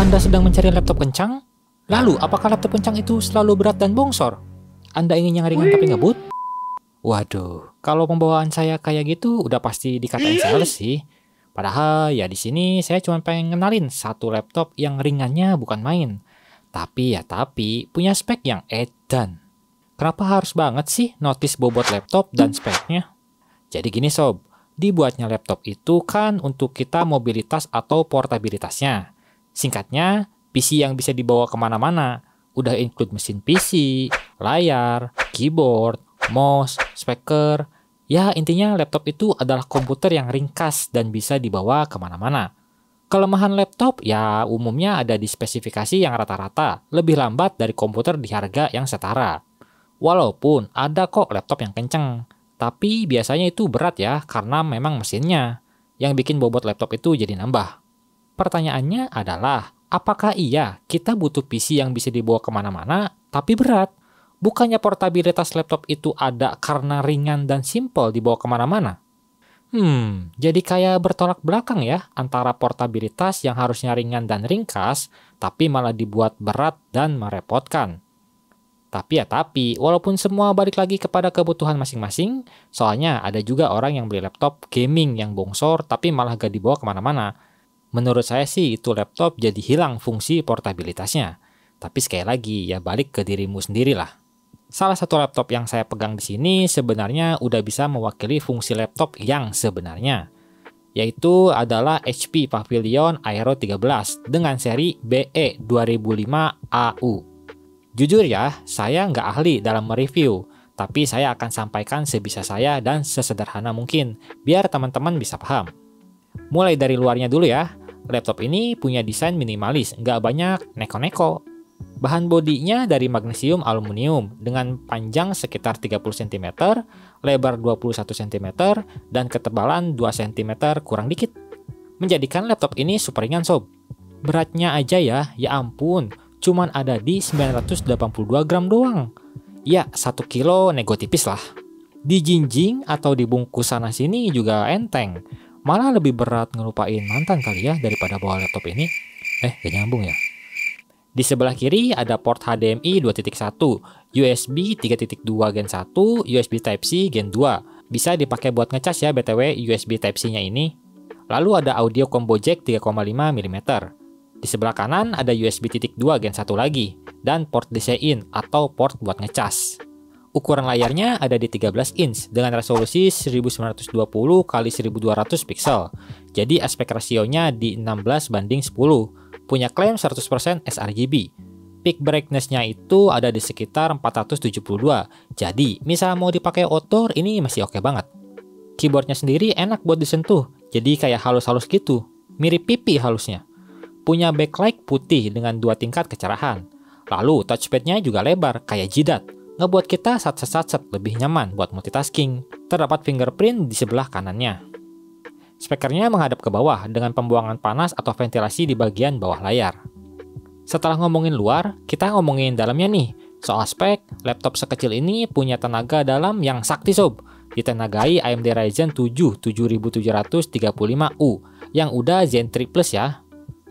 Anda sedang mencari laptop kencang? Lalu, apakah laptop kencang itu selalu berat dan bongsor? Anda ingin yang ringan tapi ngebut? Waduh, kalau pembawaan saya kayak gitu udah pasti dikatain sales sih. Padahal ya di sini saya cuma pengen kenalin satu laptop yang ringannya bukan main. Tapi punya spek yang edan. Kenapa harus banget sih notice bobot laptop dan speknya? Jadi gini sob, dibuatnya laptop itu kan untuk kita mobilitas atau portabilitasnya. Singkatnya, PC yang bisa dibawa kemana-mana. Udah include mesin PC, layar, keyboard, mouse, speaker. Ya intinya laptop itu adalah komputer yang ringkas dan bisa dibawa kemana-mana. Kelemahan laptop ya umumnya ada di spesifikasi yang rata-rata lebih lambat dari komputer di harga yang setara. Walaupun ada kok laptop yang kenceng, tapi biasanya itu berat ya karena memang mesinnya yang bikin bobot laptop itu jadi nambah. Pertanyaannya adalah, apakah iya kita butuh PC yang bisa dibawa kemana-mana tapi berat? Bukannya portabilitas laptop itu ada karena ringan dan simple dibawa kemana-mana? Jadi kayak bertolak belakang ya antara portabilitas yang harusnya ringan dan ringkas, tapi malah dibuat berat dan merepotkan. Tapi, walaupun semua balik lagi kepada kebutuhan masing-masing, soalnya ada juga orang yang beli laptop gaming yang bongsor tapi malah gak dibawa kemana-mana. Menurut saya sih itu laptop jadi hilang fungsi portabilitasnya. Tapi sekali lagi ya balik ke dirimu sendiri lah. Salah satu laptop yang saya pegang di sini sebenarnya udah bisa mewakili fungsi laptop yang sebenarnya. Yaitu adalah HP Pavilion Aero 13 dengan seri BE2005AU. Jujur ya, saya nggak ahli dalam mereview, tapi saya akan sampaikan sebisa saya dan sesederhana mungkin, biar teman-teman bisa paham. Mulai dari luarnya dulu ya, laptop ini punya desain minimalis, nggak banyak neko-neko. Bahan bodinya dari magnesium aluminium dengan panjang sekitar 30 cm, lebar 21 cm, dan ketebalan 2 cm kurang dikit. Menjadikan laptop ini super ringan sob. Beratnya aja ya ampun, cuman ada di 982 gram doang. Ya, 1 kilo nego tipis lah. Di jinjing atau di bungkus sana sini juga enteng. Malah lebih berat ngelupain mantan kali ya daripada bawa laptop ini. Gak nyambung ya. Di sebelah kiri ada port HDMI 2.1, USB 3.2 Gen 1, USB Type-C Gen 2. Bisa dipakai buat ngecas ya BTW USB Type-C-nya ini. Lalu ada audio combo jack 3,5 mm. Di sebelah kanan ada USB 2 Gen 1 lagi, dan port DC-in atau port buat ngecas. Ukuran layarnya ada di 13 inch dengan resolusi 1920 x 1200 pixel. Jadi aspek rasionya di 16:10. Punya klaim 100% sRGB. Peak brightness-nya itu ada di sekitar 472. Jadi, misal mau dipakai outdoor ini masih oke banget. Keyboardnya sendiri enak buat disentuh, jadi kayak halus-halus gitu. Mirip pipi halusnya. Punya backlight putih dengan 2 tingkat kecerahan. Lalu touchpad-nya juga lebar kayak jidat. Ngebuat kita satset-satset lebih nyaman buat multitasking. Terdapat fingerprint di sebelah kanannya. Speakernya menghadap ke bawah dengan pembuangan panas atau ventilasi di bagian bawah layar. Setelah ngomongin luar, kita ngomongin dalamnya nih. Soal spek, laptop sekecil ini punya tenaga dalam yang sakti sob. Ditenagai AMD Ryzen 7 7735U yang udah Zen 3 Plus ya.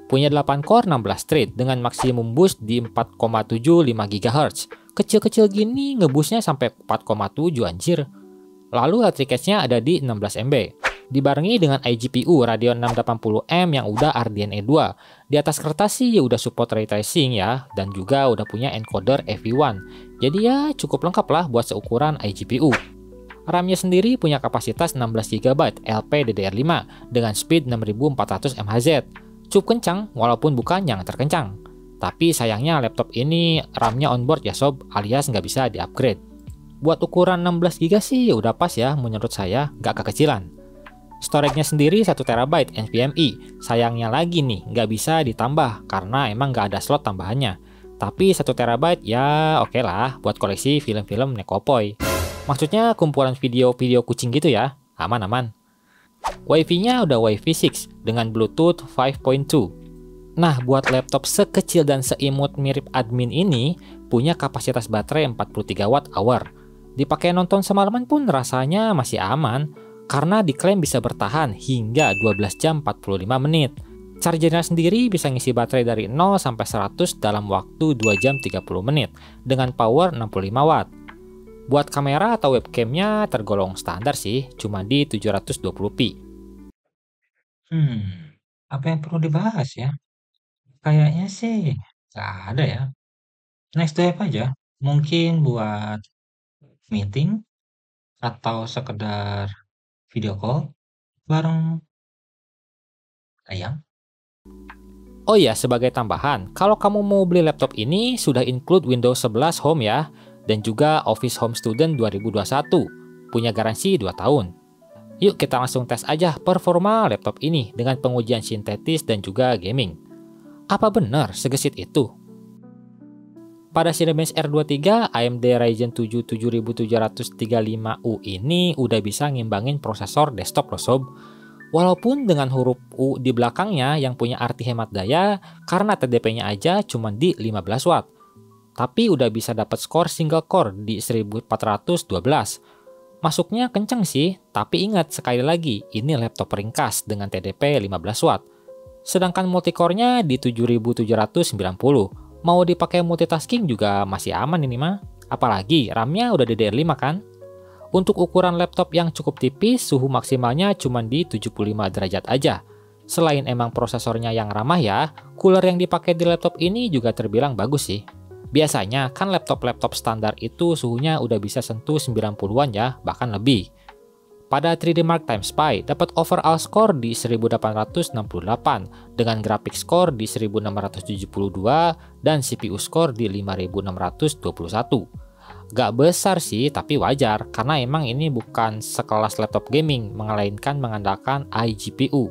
Punya 8 core 16 thread dengan maksimum boost di 4,75 GHz. Kecil-kecil gini ngebusnya sampai 4,7 anjir. Lalu headset-nya ada di 16 MB. Dibarengi dengan iGPU Radeon 680M yang udah RDNA 2. Di atas kertas sih udah support ray tracing ya, dan juga udah punya encoder FE1. Jadi ya cukup lengkap lah buat seukuran iGPU. RAM-nya sendiri punya kapasitas 16 GB LPDDR5 dengan speed 6400 MHz. Cukup kencang walaupun bukan yang terkencang. Tapi sayangnya laptop ini RAM-nya onboard ya sob, alias nggak bisa di-upgrade. Buat ukuran 16 GB sih udah pas ya menurut saya, nggak kekecilan. Storage-nya sendiri 1 TB NVMe. Sayangnya lagi nih, nggak bisa ditambah karena emang nggak ada slot tambahannya. Tapi 1 TB ya oke lah buat koleksi film-film Nekopoy. Maksudnya kumpulan video-video kucing gitu ya, aman-aman. Wi-Fi-nya udah Wi-Fi 6 dengan Bluetooth 5.2. Nah, buat laptop sekecil dan seimut mirip admin ini, punya kapasitas baterai 43 Wh. Dipakai nonton semalaman pun rasanya masih aman, karena diklaim bisa bertahan hingga 12 jam 45 menit. Chargernya sendiri bisa ngisi baterai dari 0 sampai 100 dalam waktu 2 jam 30 menit dengan power 65 watt. Buat kamera atau webcamnya tergolong standar sih, cuma di 720p. Apa yang perlu dibahas ya? Kayaknya sih nggak ada ya. Nice to have aja. Mungkin buat meeting atau sekedar video call bareng ayam. Oh iya, sebagai tambahan, kalau kamu mau beli laptop ini sudah include Windows 11 Home ya, dan juga Office Home Student 2021. Punya garansi 2 tahun. Yuk kita langsung tes aja performa laptop ini dengan pengujian sintetis dan juga gaming. Apa benar segesit itu? Pada Cinebench R23, AMD Ryzen 7 7735U ini udah bisa ngimbangin prosesor desktop loh sob. Walaupun dengan huruf U di belakangnya yang punya arti hemat daya karena TDP-nya aja cuma di 15 watt. Tapi udah bisa dapat skor single core di 1412. Masuknya kenceng sih, tapi ingat sekali lagi, ini laptop ringkas dengan TDP 15 watt. Sedangkan multicore-nya di 7790. Mau dipakai multitasking juga masih aman ini mah. Apalagi RAM-nya udah DDR5 kan? Untuk ukuran laptop yang cukup tipis, suhu maksimalnya cuma di 75 derajat aja. Selain emang prosesornya yang ramah ya, cooler yang dipakai di laptop ini juga terbilang bagus sih. Biasanya kan laptop-laptop standar itu suhunya udah bisa sentuh 90-an ya, bahkan lebih. Pada 3D Mark Time Spy dapat overall score di 1868 dengan graphic score di 1672 dan CPU score di 5621. Gak besar sih, tapi wajar karena emang ini bukan sekelas laptop gaming, melainkan mengandalkan iGPU.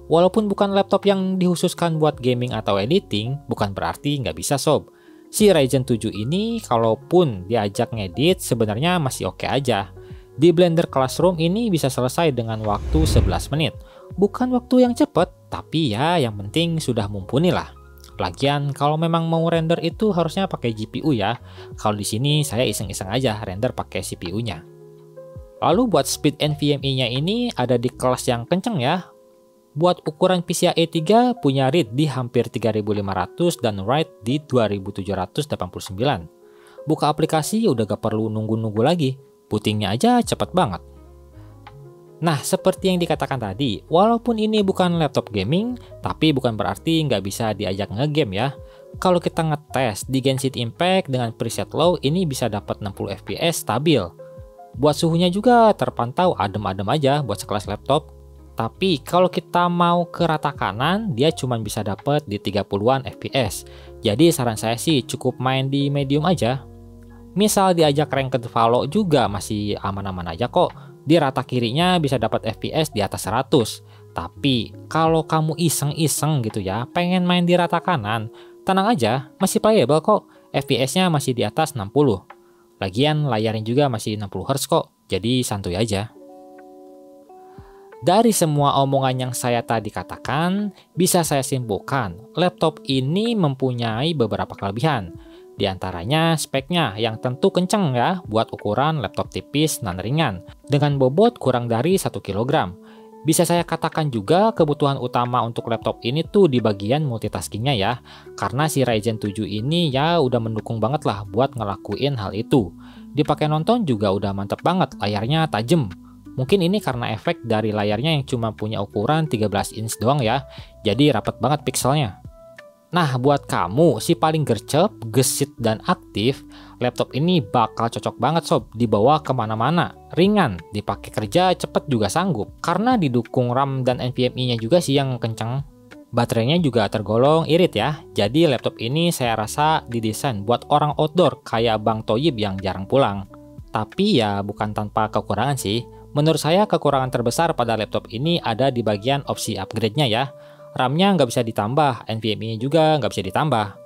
Walaupun bukan laptop yang dikhususkan buat gaming atau editing, bukan berarti nggak bisa sob. Si Ryzen 7 ini kalaupun diajak ngedit sebenarnya masih oke aja. Di Blender Classroom ini bisa selesai dengan waktu 11 menit. Bukan waktu yang cepat, tapi ya yang penting sudah mumpuni lah. Lagian kalau memang mau render itu harusnya pakai GPU ya. Kalau di sini saya iseng-iseng aja render pakai CPU-nya. Lalu buat speed NVMe-nya ini ada di kelas yang kenceng ya. Buat ukuran PCIe 3 punya read di hampir 3500 dan write di 2789. Buka aplikasi udah gak perlu nunggu-nunggu lagi. Bootingnya aja cepet banget. Nah, seperti yang dikatakan tadi, walaupun ini bukan laptop gaming, tapi bukan berarti nggak bisa diajak ngegame ya. Kalau kita ngetes di Genshin Impact dengan preset low, ini bisa dapat 60 fps stabil. Buat suhunya juga terpantau adem-adem aja buat sekelas laptop. Tapi kalau kita mau ke rata kanan, dia cuma bisa dapat di 30-an fps. Jadi saran saya sih cukup main di medium aja. Misal diajak ranked Valo juga masih aman-aman aja kok. Di rata kirinya bisa dapat FPS di atas 100. Tapi kalau kamu iseng-iseng gitu ya, pengen main di rata kanan, tenang aja, masih playable kok. FPS-nya masih di atas 60. Lagian layarnya juga masih 60Hz kok, jadi santuy aja. Dari semua omongan yang saya tadi katakan, bisa saya simpulkan, laptop ini mempunyai beberapa kelebihan. Di antaranya speknya yang tentu kenceng ya buat ukuran laptop tipis dan ringan dengan bobot kurang dari 1 kg. Bisa saya katakan juga kebutuhan utama untuk laptop ini tuh di bagian multitaskingnya ya, karena si Ryzen 7 ini ya udah mendukung banget lah buat ngelakuin hal itu. Dipakai nonton juga udah mantep banget, layarnya tajam. Mungkin ini karena efek dari layarnya yang cuma punya ukuran 13 inch doang ya, jadi rapet banget pixelnya. Nah, buat kamu si paling gercep, gesit, dan aktif, laptop ini bakal cocok banget sob, dibawa kemana-mana, ringan, dipakai kerja cepet juga sanggup, karena didukung RAM dan NVMe-nya juga sih yang kenceng. Baterainya juga tergolong irit ya, jadi laptop ini saya rasa didesain buat orang outdoor kayak Bang Toyib yang jarang pulang. Tapi ya bukan tanpa kekurangan sih, menurut saya kekurangan terbesar pada laptop ini ada di bagian opsi upgrade-nya ya. RAM-nya nggak bisa ditambah, NVMe-nya juga nggak bisa ditambah.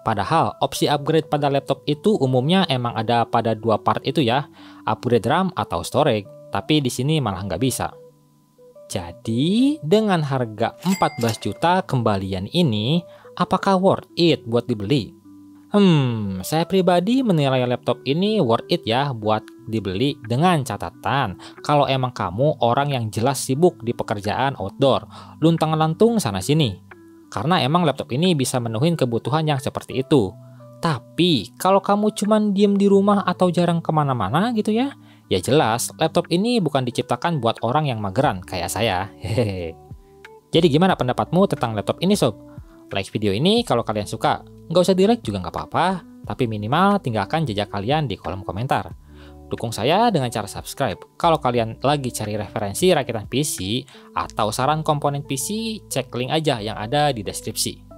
Padahal opsi upgrade pada laptop itu umumnya emang ada pada dua part itu ya, upgrade RAM atau storage, tapi di sini malah nggak bisa. Jadi dengan harga 14 juta kembalian ini, apakah worth it buat dibeli? Saya pribadi menilai laptop ini worth it ya buat dibeli dengan catatan kalau emang kamu orang yang jelas sibuk di pekerjaan outdoor, luntang-lantung sana-sini. Karena emang laptop ini bisa menuhin kebutuhan yang seperti itu. Tapi kalau kamu cuman diem di rumah atau jarang kemana-mana gitu ya, ya jelas laptop ini bukan diciptakan buat orang yang mageran kayak saya. Hehehe. Jadi gimana pendapatmu tentang laptop ini sob? Like video ini kalau kalian suka. Nggak usah di-like juga nggak apa-apa, tapi minimal tinggalkan jejak kalian di kolom komentar. Dukung saya dengan cara subscribe. Kalau kalian lagi cari referensi rakitan PC atau saran komponen PC, cek link aja yang ada di deskripsi.